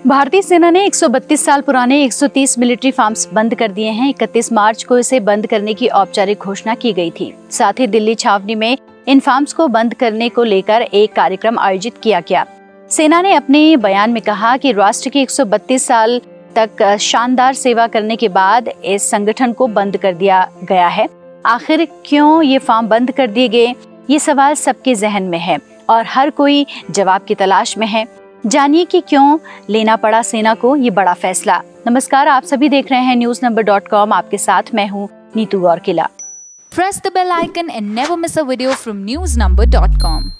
भारतीय सेना ने 132 साल पुराने 130 मिलिट्री फार्म्स बंद कर दिए हैं। 31 मार्च को इसे बंद करने की औपचारिक घोषणा की गई थी। साथ ही दिल्ली छावनी में इन फार्म्स को बंद करने को लेकर एक कार्यक्रम आयोजित किया गया। सेना ने अपने बयान में कहा कि राष्ट्र की 132 साल तक शानदार सेवा करने के बाद इस संगठन को बंद कर दिया गया है। आखिर क्यों ये फार्म बंद कर दिए गए, ये सवाल सबके जहन में है और हर कोई जवाब की तलाश में है। जानिए कि क्यों लेना पड़ा सेना को ये बड़ा फैसला। नमस्कार, आप सभी देख रहे हैं newsnumber.com। आपके साथ मैं हूँ Neetu गौरकिला। Press the bell icon and never miss a video from newsnumber.com।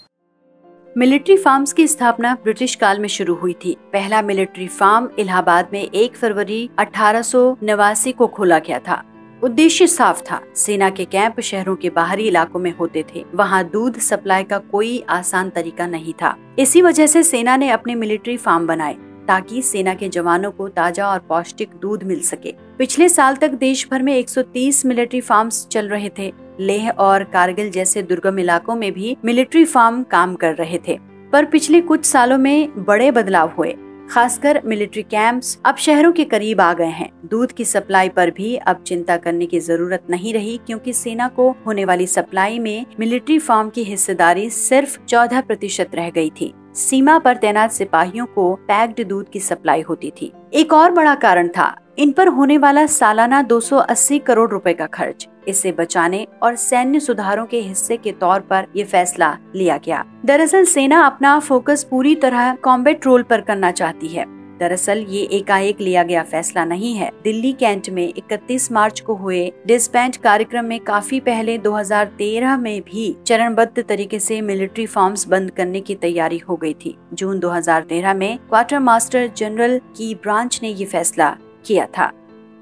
Military farms की स्थापना ब्रिटिश काल में शुरू हुई थी। पहला मिलिट्री फार्म इलाहाबाद में 1 फरवरी 1889 को खोला गया था। उद्देश्य साफ था, सेना के कैंप शहरों के बाहरी इलाकों में होते थे। वहाँ दूध सप्लाई का कोई आसान तरीका नहीं था। इसी वजह से सेना ने अपने मिलिट्री फार्म बनाए ताकि सेना के जवानों को ताजा और पौष्टिक दूध मिल सके। पिछले साल तक देश भर में 130 मिलिट्री फार्म्स चल रहे थे। लेह और कारगिल जैसे दुर्गम इलाकों में भी मिलिट्री फार्म काम कर रहे थे, पर पिछले कुछ सालों में बड़े बदलाव हुए। खासकर मिलिट्री कैंप्स अब शहरों के करीब आ गए हैं। दूध की सप्लाई पर भी अब चिंता करने की जरूरत नहीं रही, क्योंकि सेना को होने वाली सप्लाई में मिलिट्री फार्म की हिस्सेदारी सिर्फ 14% रह गई थी। सीमा पर तैनात सिपाहियों को पैक्ड दूध की सप्लाई होती थी। एक और बड़ा कारण था इन पर होने वाला सालाना 280 करोड़ रुपए का खर्च। इसे बचाने और सैन्य सुधारों के हिस्से के तौर पर ये फैसला लिया गया। दरअसल सेना अपना फोकस पूरी तरह कॉम्बैट रोल पर करना चाहती है। दरअसल ये एकाएक लिया गया फैसला नहीं है। दिल्ली कैंट में 31 मार्च को हुए डिस्बैंड कार्यक्रम में काफी पहले 2013 में भी चरणबद्ध तरीके से मिलिट्री फार्म्स बंद करने की तैयारी हो गई थी। जून 2013 में क्वार्टर मास्टर जनरल की ब्रांच ने ये फैसला किया था।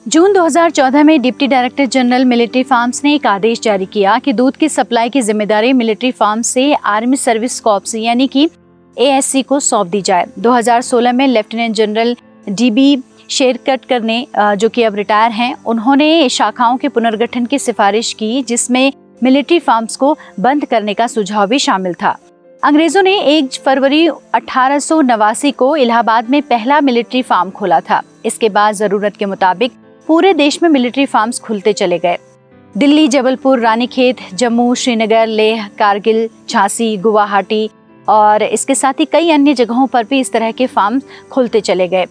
जून 2014 में deputy director general military farms ने एक आदेश जारी किया कि दूध की सप्लाई की जिम्मेदारी मिलिट्री फार्म से आर्मी सर्विस कॉर्प्स यानी कि ASC को सौंप दी जाए। 2016 में लेफ्टिनेंट जनरल DB शेरकटकर ने, जो कि अब रिटायर हैं, उन्होंने शाखाओं के पुनर्गठन की सिफारिश की, जिसमें मिलिट्री फार्म्स को बंद करने का सुझाव भी शामिल था। अंग्रेजों ने 1 फरवरी 1889 को इलाहाबाद में पहला मिलिट्री फार्म खोला था। इसके बाद जरूरत के मुताबिक पूरे देश में मिलिट्री फार्म्स खुलते चले गए। दिल्ली, जबलपुर, रानीखेत, जम्मू, श्रीनगर, लेह, कारगिल, झांसी, गुवाहाटी और इसके साथ ही कई अन्य जगहों पर भी इस तरह के फार्म खुलते चले गए।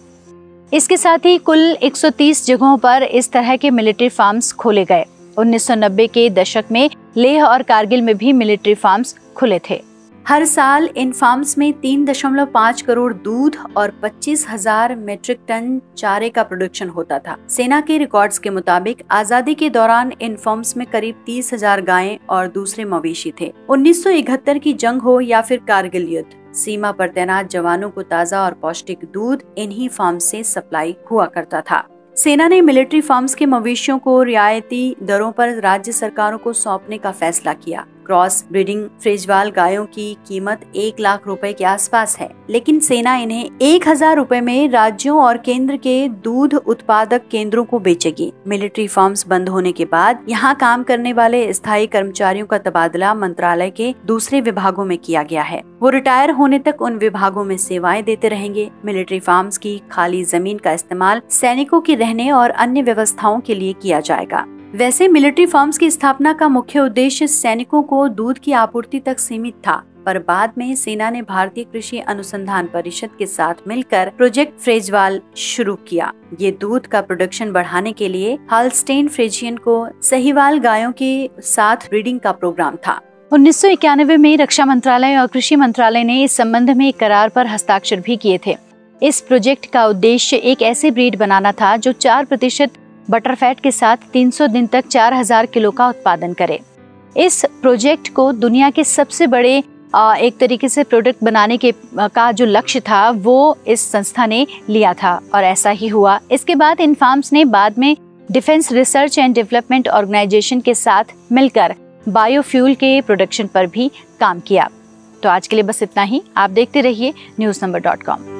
इसके साथ ही कुल 130 जगहों पर इस तरह के मिलिट्री फार्म्स खोले गए। 1990 के दशक में लेह और कारगिल में भी मिलिट्री फार्म्स खुले थे। हर साल इन फार्म्स में 3.5 करोड़ दूध और 25,000 मीट्रिक टन चारे का प्रोडक्शन होता था। सेना के रिकॉर्ड्स के मुताबिक आजादी के दौरान इन फार्म्स में करीब 30,000 गायें और दूसरे मवेशी थे। 1971 की जंग हो या फिर कारगिल युद्ध, सीमा पर तैनात जवानों को ताजा और पौष्टिक दूध इन्हीं फार्म से सप्लाई हुआ करता था। सेना ने मिलिट्री फार्म्स के मवेशियों को रियायती दरों पर राज्य सरकारों को सौंपने का फैसला किया। क्रॉस ब्रीडिंग फ्रिजवाल गायों की कीमत 1 लाख रुपए के आसपास है, लेकिन सेना इन्हें 1,000 रुपए में राज्यों और केंद्र के दूध उत्पादक केंद्रों को बेचेगी। मिलिट्री फार्म्स बंद होने के बाद यहाँ काम करने वाले स्थायी कर्मचारियों का तबादला मंत्रालय के दूसरे विभागों में किया गया है। वो रिटायर होने तक उन विभागों में सेवाएं देते रहेंगे। मिलिट्री फार्म्स की खाली जमीन का इस्तेमाल सैनिकों के रहने और अन्य व्यवस्थाओं के लिए किया जाएगा। वैसे मिलिट्री फार्म्स की स्थापना का मुख्य उद्देश्य सैनिकों को दूध की आपूर्ति तक सीमित था, पर बाद में सेना ने भारतीय कृषि अनुसंधान परिषद के साथ मिलकर प्रोजेक्ट फ्रेजवाल शुरू किया। ये दूध का प्रोडक्शन बढ़ाने के लिए हॉल्स्टेन फ्रिजियन को सहीवाल गायों के साथ ब्रीडिंग का प्रोग्राम था। 1991 में रक्षा मंत्रालय और कृषि मंत्रालय ने इस संबंध में एक करार पर हस्ताक्षर भी किए थे। इस प्रोजेक्ट का उद्देश्य एक ऐसे ब्रीड बनाना था जो 4% बटरफैट के साथ 300 दिन तक 4,000 किलो का उत्पादन करे। इस प्रोजेक्ट को दुनिया के सबसे बड़े एक तरीके से प्रोडक्ट बनाने के का जो लक्ष्य था वो इस संस्था ने लिया था और ऐसा ही हुआ। इसके बाद इन फार्म्स ने बाद में defence research and development organisation के साथ मिलकर बायोफ्यूल के प्रोडक्शन पर भी काम किया। तो आज के लिए बस इतना ही। आप देखते रहिए newsnumber.com।